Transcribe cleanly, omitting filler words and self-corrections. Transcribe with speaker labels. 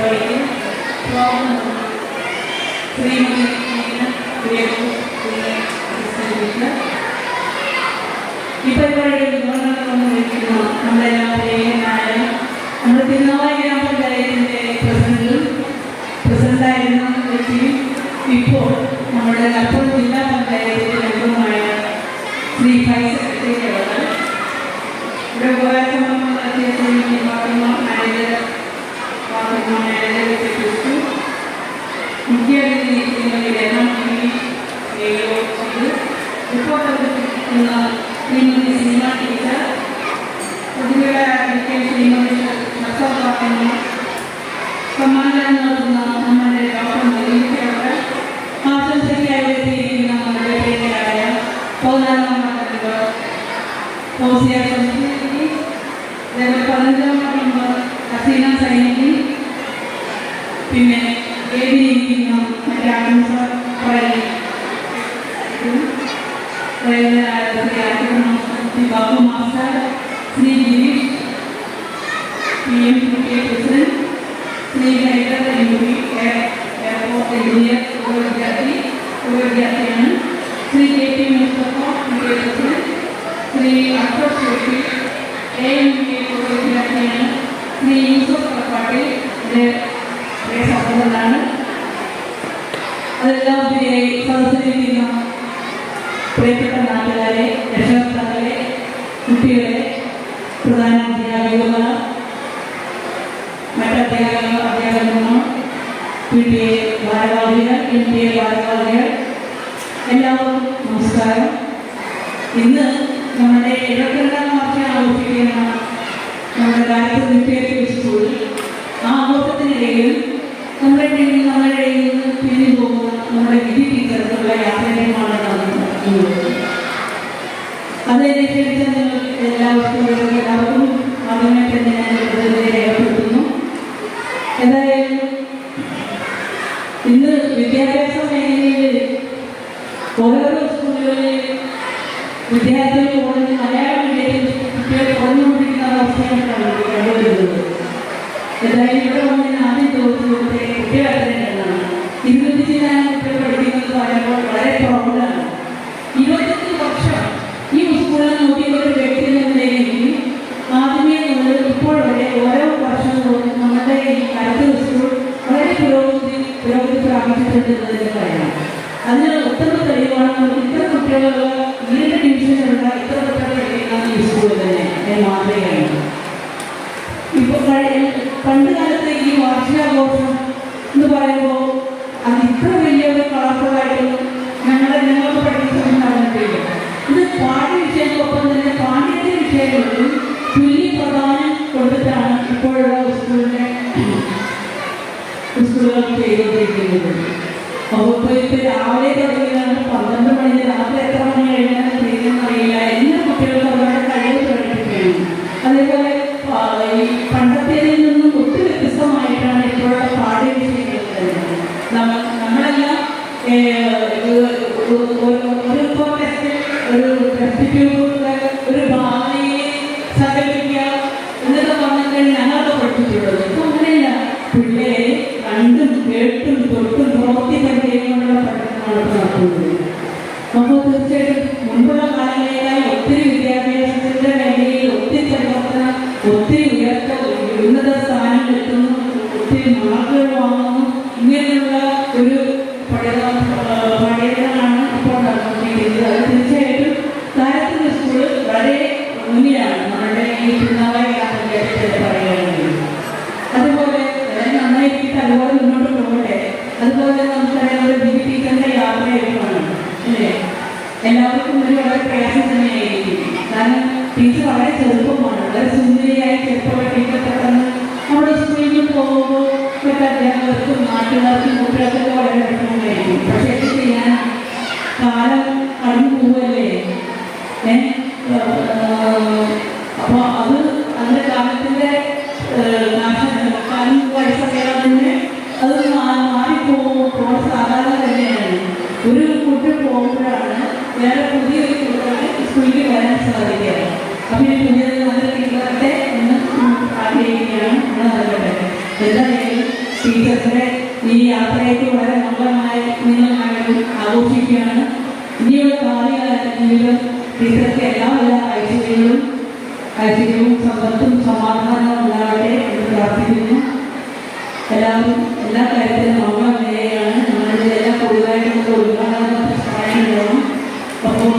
Speaker 1: പരിപാടിക്ക് സ്വാഗതം ശ്രീമതി ഈ പരിപാടിയുടെ വിവരണങ്ങൾ വന്നിരിക്കുന്ന നമ്മളെല്ലാവരെയും നമ്മുടെ തിരുനാവായ ഗ്രാമപഞ്ചായത്തിൻ്റെ പ്രസിഡന്റായിരുന്ന വ്യക്തിയും ഇപ്പോൾ നമ്മുടെ മലപ്പുറം ജില്ലാ പഞ്ചായത്തിൻ്റെ അംഗമായ ശ്രീ വൈസ് സെക്രട്ടറി അവർ ഇവിടെ ഉപകാരസംബന്ധം നടത്തിയ ശ്രീ മാനേജർ മുഖ്യ റിപ്പോർട്ട് അവതരിപ്പിക്കുന്ന ശ്രീമതി സിനിമ ടീച്ചർ പൊതുവെ ശ്രീമതി നഷ്ടപ്പാക്കുന്ന സമ്മാനം നടത്തുന്ന നമ്മുടെ ഡോക്ടർ മരീച്ചവർ ആശംസയ്ക്കായി എത്തിയിരിക്കുന്ന നമ്മുടെ പേരായ പൗരാണ ഫൗസിയ സംസ്കൃതി 15-ാം നമ്പർ ഹസീന സൈനിക്ക് പിന്നെ എഴുതിയിരിക്കുന്ന മറ്റേ ആശംസ Shri Babu master Shri Girish PMPK president Shri Haidar MP airport engineer ഉപവിദ്യാർത്ഥിയാണ് Shri KP Mustafa president Shri Akbar Shefi AMPK ഉപവിദ്യാർത്ഥിയാണ് ശ്രീ യൂസഫ് കപ്പാട്ടിൽ സഹോദരനാണ്. അതെല്ലാം സദസ്സിലിരിക്കുന്ന പ്രിയപ്പെട്ട നാട്ടുകാരെ, രക്ഷകർത്താക്കളെ, കുട്ടികളെ, പ്രധാന അധ്യാപകർ, അധ്യാപകന്മാർ, PTA ഭാരവാഹികൾ, MPA ഭാരവാഹികൾ, എല്ലാവർക്കും നമസ്കാരം. ഇന്ന് നമ്മുടെ 72-ാം വാർഷികം ആഘോഷിക്കുന്ന നമ്മുടെ ഗായത്രി നിത്യ സ്കൂളിൽ ആ ആഘോഷത്തിനിടയിൽ നമ്മുടെ ഇടയിൽ നിന്ന് പിരിഞ്ഞു പോകുന്ന നമ്മുടെ വിധി ടീച്ചർക്കുള്ള യാത്രയുമാണ് നടന്നത്. അതിനെ ക്ഷണിച്ച നിങ്ങൾ എല്ലാവർക്കും ആദ്യമേ തന്നെ ഞാൻ രേഖപ്പെടുത്തുന്നു. എന്തായാലും ഇന്ന് വിദ്യാഭ്യാസ മേഖലയിൽ ഓരോരോ സ്കൂളുകളിൽ വിദ്യാർത്ഥികൾ കുറഞ്ഞ് മലയാളം മീഡിയത്തിൽ കുട്ടികൾ കുറഞ്ഞുകൊണ്ടിരിക്കുന്ന അവസ്ഥയാണ് കണ്ടുവരുന്നത്. എന്തായാലും ഇവിടെ വന്നതിന് ആദ്യം ചോദിച്ചത് കുട്ടികളെന്നാണ് 20 ശതമാനം കുട്ടികൾ പഠിക്കുന്നത് പറയുമ്പോൾ വളരെ പ്രൗഢമാണ്. 25 വർഷം ഈ സ്കൂളിൽ നോക്കിയ ഒരു വ്യക്തി എന്ന നിലയിൽ ആദ്യമേ മുതൽ ഇപ്പോൾ വരെ ഓരോ വർഷം തോന്നും നമ്മുടെ ഈ അടുത്ത സ്കൂൾ വളരെ പുരോഗതി പ്രാപിച്ചിട്ടുണ്ടെന്നതിന് പറയാം. അതിന് ഉത്തമ തെളിവാണ് നമുക്ക് ഇത്ര കുട്ടികളുള്ള ഈരുടെ ഡിവിഷനിലുള്ള ഇത്ര കുട്ടികൾ പഠിക്കുന്ന ഈ സ്കൂൾ തന്നെ മാതൃകയാണ്. ഇപ്പോൾ പണ്ട് കാലത്തെ ഈ വാർഷികാഘോഷം എന്ന് പറയുമ്പോൾ അത് ഇത്ര വലിയൊരു കളർഫുള്ളായിട്ടൊന്നും ഞങ്ങൾക്ക് പഠിക്കുന്ന സമയം നടന്നിട്ടില്ല. ഇത് പാഠ്യ വിഷയങ്ങൾക്കൊപ്പം തന്നെ പാണ്ഡിത്യ വിഷയങ്ങളിലും തുല്യ പ്രധാനം കൊടുത്തിട്ടാണ് ഇപ്പോഴുള്ള സ്കൂളുകൾ ചെയ്തുകൊണ്ടിരിക്കുന്നത്. അപ്പോൾ ഇപ്പോൾ രാവിലെ തുടങ്ങിയതാണ് 12 മണി, രാത്രി എത്ര മണി കഴിഞ്ഞാൽ ചെയ്യുന്നതെന്ന് അറിയില്ല. എല്ലാ കുട്ടികൾക്കും അവരുടെ കഴിവ് പ്രകടിപ്പിക്കുകയാണ്. അതേപോലെ ഈ പണ്ടത്തേതിൽ നിന്നും ഒത്തിരി വ്യത്യസ്തമായിട്ടാണ് ഇപ്പോഴുള്ള പാഠ്യവിഷയങ്ങൾ വരുന്നത്. നമ്മളെല്ലാം ഒരു ഭാവനയെ സങ്കല്പിക്കുക എന്നൊക്കെ പറഞ്ഞാൽ ഞങ്ങളൊക്കെ പഠിച്ചിട്ടുള്ളത്. ഇപ്പം അങ്ങനെയല്ല, പിള്ളേരെ കണ്ടും കേട്ടും തൊട്ടും പ്രവൃത്തി പരിചയങ്ങളുള്ള പഠനമാണ് നടത്തുന്നത്. അപ്പോൾ തീർച്ചയായിട്ടും മുൻപുള്ള കാലങ്ങളേക്കായി ഒത്തിരി വിദ്യാഭ്യാസത്തിൻ്റെ മേഖലയിൽ ഒത്തിരി പരിവർത്തനം, ഒത്തിരി ഉന്നത സ്ഥാനങ്ങൾ എത്തുന്നു, ഒത്തിരി മാർക്കുകൾ വാങ്ങുന്നു. ഇങ്ങനെയുള്ള ഒരു പഠനമാണ് ഇപ്പോൾ നടന്നുകൊണ്ടിരിക്കുന്നത്. അത് തീർച്ചയായിട്ടും ഗായത്രി സ്കൂൾ വളരെ മുന്നിലാണ് നമ്മുടെ ഈ തിരുനാവായ ഗ്രാമപഞ്ചായത്തിൽ പറയുകയാണെങ്കിൽ. അതുപോലെ നന്നായിരിക്കും, അതുപോലെ മുന്നോട്ട് പോകട്ടെ. അതുപോലെ നമുക്കറിയാം ഒരു ബി ടീച്ചറിൻ്റെ യാത്രയായിരിക്കുമാണ് അല്ലേ? എല്ലാവർക്കും ഒരു വളരെ പ്രയാസം തന്നെയായിരിക്കും. കാരണം ടീച്ചർ വളരെ ചെറുപ്പമാണ്, വളരെ സുന്ദരിയായി ചെറുപ്പമുള്ള ടീച്ചർ പെട്ടെന്ന് നമ്മുടെ സ്കൂളിൽ പോകുമ്പോൾ മറ്റു അധ്യാപകർക്കും നാട്ടുകാർക്കും കുട്ടികൾക്കൊക്കെ വളരെ വിഷമമായിരിക്കും. പക്ഷെ എന്ത് ചെയ്യാൻ, കാലം കടന്നു പോവല്ലേ. അപ്പോൾ അതിൻ്റെ കാലത്തിൻ്റെ കാലം വയസ്സറിയാതെ തന്നെ അത് മാറിപ്പോകുമ്പോൾ സാധാരണ തന്നെയാണ്. ഒരു കുട്ടി പോകുമ്പോഴാണ് വേറെ പുതിയൊരു കുട്ടികളെ സ്കൂളിൽ വരാൻ സാധിക്കുക. അപ്പം ഈ പുതിയത് നല്ല ടീച്ചറെ എന്ന് ആഗ്രഹിക്കുകയാണ്. എന്തായാലും ടീച്ചേഴ്സിന്റെ ഈ യാത്രയ്ക്ക് വളരെ മംഗളമായ നിങ്ങളായിട്ടും ആഘോഷിക്കുകയാണ്. ഇനിയുള്ള ഭാവികാല ജീവിതം ടീച്ചർക്ക് എല്ലാവിധ ഐശ്വര്യവും സമ്പത്തും സമാധാനവും ഉണ്ടാകട്ടെ എന്ന് പ്രാർത്ഥിക്കുന്നു. എല്ലാവരും എല്ലാ കാര്യത്തിലും മംഗളം നിലയാണ്. നമ്മളുടെ എല്ലാ പൊതുവായിട്ടുള്ള ഉദ്ഘാടന സഹായം വേണം. അപ്പോൾ